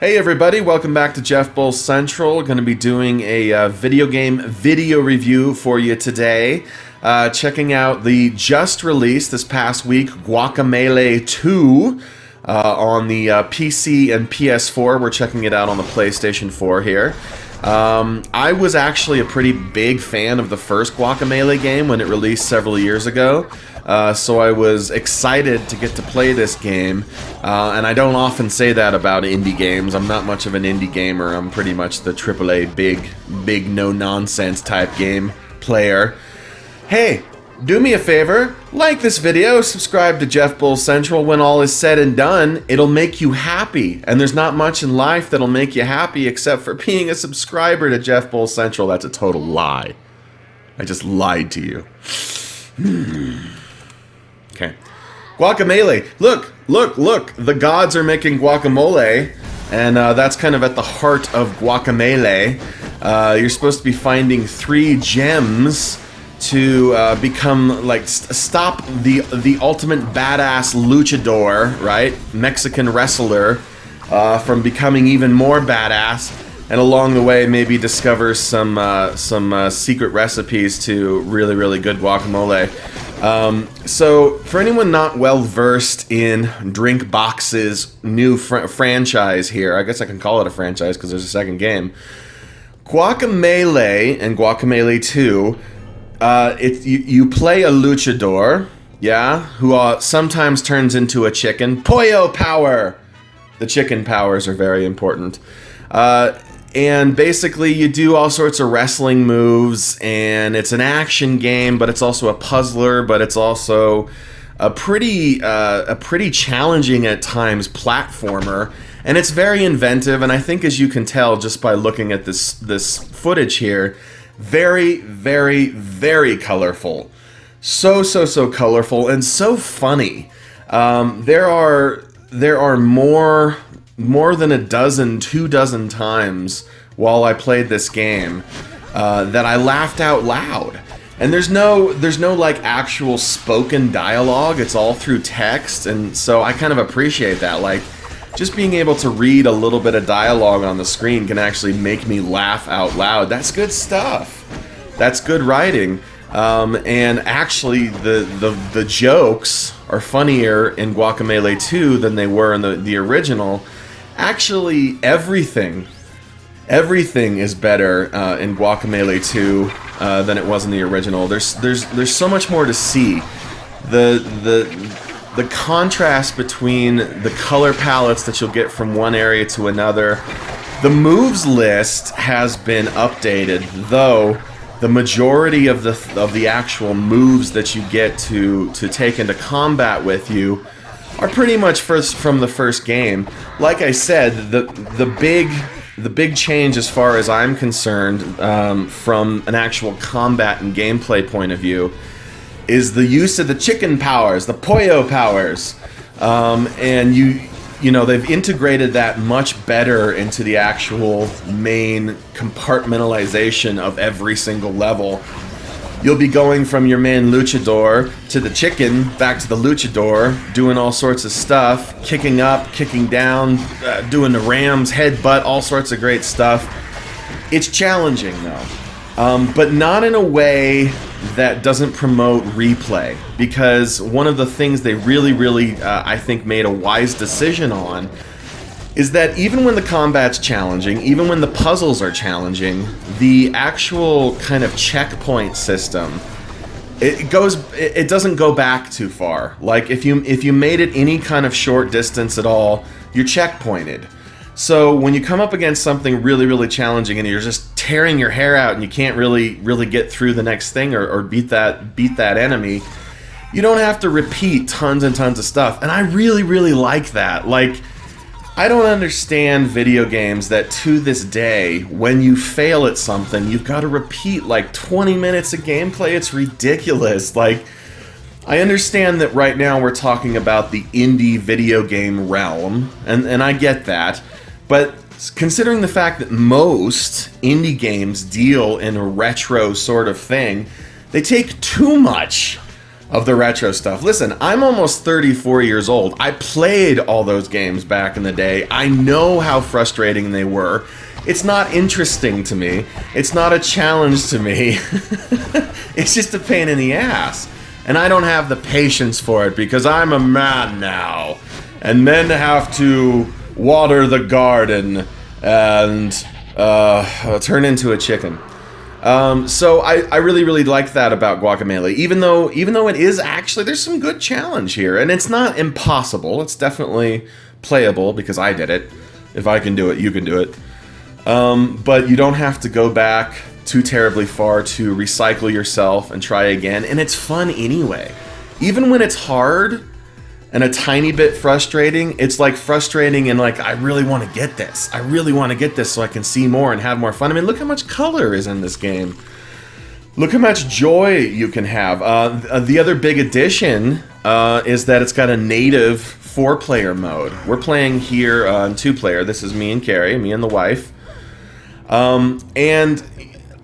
Hey everybody, welcome back to Jeff Bull Central. Going to be doing a video game video review for you today. Checking out the just released this past week Guacamelee 2 on the PC and PS4. We're checking it out on the PlayStation 4 here. I was actually a pretty big fan of the first Guacamelee game when it released several years ago. So I was excited to get to play this game, and I don't often say that about indie games. I'm not much of an indie gamer. I'm pretty much the AAA big no-nonsense type game player. Hey, do me a favor, like this video, subscribe to Jeff Bull Central. When all is said and done, it'll make you happy, and there's not much in life that'll make you happy except for being a subscriber to Jeff Bull Central. That's a total lie. I just lied to you. Okay. Guacamelee. Look. The gods are making guacamole, and that's kind of at the heart of Guacamelee. You're supposed to be finding 3 gems to become, like, stop the ultimate badass luchador, right? Mexican wrestler, from becoming even more badass, and along the way maybe discover some secret recipes to really good guacamole. So, for anyone not well versed in DrinkBox's new franchise here, I guess I can call it a franchise because there's a second game. Guacamelee and Guacamelee 2, you play a luchador, yeah, who sometimes turns into a chicken. Pollo power! The chicken powers are very important. And basically you do all sorts of wrestling moves, and it's an action game, but it's also a puzzler, but it's also a pretty challenging at times platformer, and it's very inventive, and I think, as you can tell just by looking at this footage here, very colorful. So colorful and so funny. There are more than 2 dozen times while I played this game that I laughed out loud. And there's no like actual spoken dialogue. It's all through text, and so I kind of appreciate that. Like, just being able to read a little bit of dialogue on the screen can actually make me laugh out loud. That's good stuff. That's good writing. And actually, the jokes are funnier in Guacamelee 2 than they were in the original. Actually, everything is better in Guacamelee 2 than it was in the original. There's so much more to see. The contrast between the color palettes that you'll get from one area to another. The moves list has been updated, though the majority of the actual moves that you get to take into combat with you are pretty much from the first game. Like I said, the big change, as far as I'm concerned, from an actual combat and gameplay point of view, is the use of the chicken powers, the pollo powers, and you know, they've integrated that much better into the actual main compartmentalization of every single level. You'll be going from your main luchador to the chicken, back to the luchador, doing all sorts of stuff, kicking up, kicking down, doing the Rams, headbutt, all sorts of great stuff. It's challenging, though, but not in a way that doesn't promote replay, because one of the things they really, I think, made a wise decision on is that even when the combat's challenging, even when the puzzles are challenging, the actual kind of checkpoint system, it doesn't go back too far. Like, if you made it any kind of short distance at all, you're checkpointed. So when you come up against something really challenging and you're just tearing your hair out and you can't really get through the next thing or beat that enemy, you don't have to repeat tons and tons of stuff. And I really like that. Like, I don't understand video games that to this day, when you fail at something, you've got to repeat like 20 minutes of gameplay. It's ridiculous. Like, I understand that right now we're talking about the indie video game realm, and I get that, but considering the fact that most indie games deal in a retro sort of thing, they take too much of the retro stuff. Listen, I'm almost 34 years old. I played all those games back in the day. I know how frustrating they were. It's not interesting to me. It's not a challenge to me. It's just a pain in the ass. And I don't have the patience for it because I'm a man now. And men have to water the garden and turn into a chicken. So I really, really like that about Guacamelee. Even though it is actually, there's some good challenge here. And it's not impossible. It's definitely playable because I did it. If I can do it, you can do it. But you don't have to go back too terribly far to recycle yourself and try again. And it's fun anyway. Even when it's hard and a tiny bit frustrating, it's like frustrating and like, I really want to get this. I really want to get this so I can see more and have more fun. I mean, look how much color is in this game. Look how much joy you can have. The other big addition is that it's got a native 4-player mode. We're playing here on 2-player. This is me and Carrie, me and the wife. And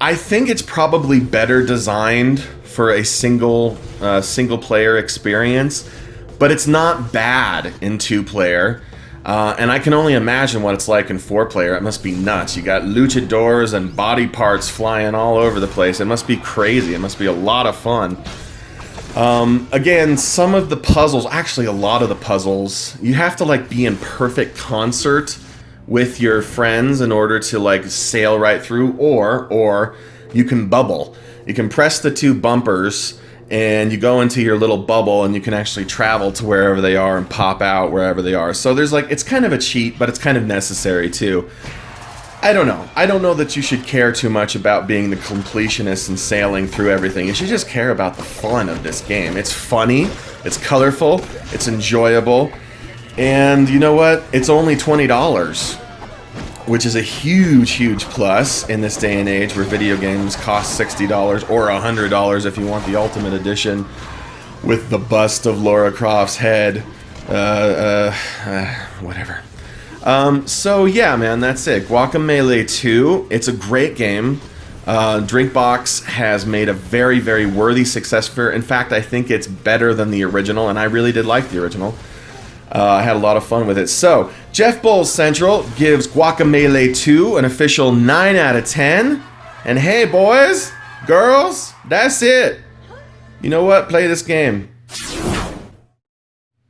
I think it's probably better designed for a single player experience, but it's not bad in 2-player. And I can only imagine what it's like in 4-player. It must be nuts. You got luchadors and body parts flying all over the place. It must be crazy. It must be a lot of fun. Again, some of the puzzles, actually a lot of the puzzles, you have to like be in perfect concert with your friends in order to like sail right through, or you can bubble. You can press the 2 bumpers and you go into your little bubble and you can actually travel to wherever they are and pop out wherever they are. So there's like, it's kind of a cheat, but it's kind of necessary too. I don't know. I don't know that you should care too much about being the completionist and sailing through everything. You should just care about the fun of this game. It's funny, it's colorful, it's enjoyable, and you know what? It's only $20, which is a huge, huge plus in this day and age where video games cost $60 or $100 if you want the Ultimate Edition with the bust of Lara Croft's head. Whatever. So yeah, man, that's it. Guacamelee 2, it's a great game. DrinkBox has made a very, very worthy success for it. In fact, I think it's better than the original, and I really did like the original. I had a lot of fun with it. So, Jeff Bowles Central gives Guacamelee 2 an official 9 out of 10. And hey, boys, girls, that's it. You know what? Play this game.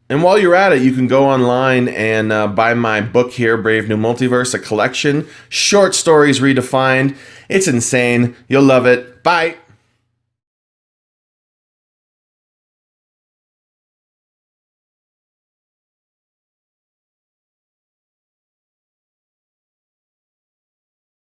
And while you're at it, you can go online and buy my book here, Brave New Multiverse, a collection. Short stories redefined. It's insane. You'll love it. Bye.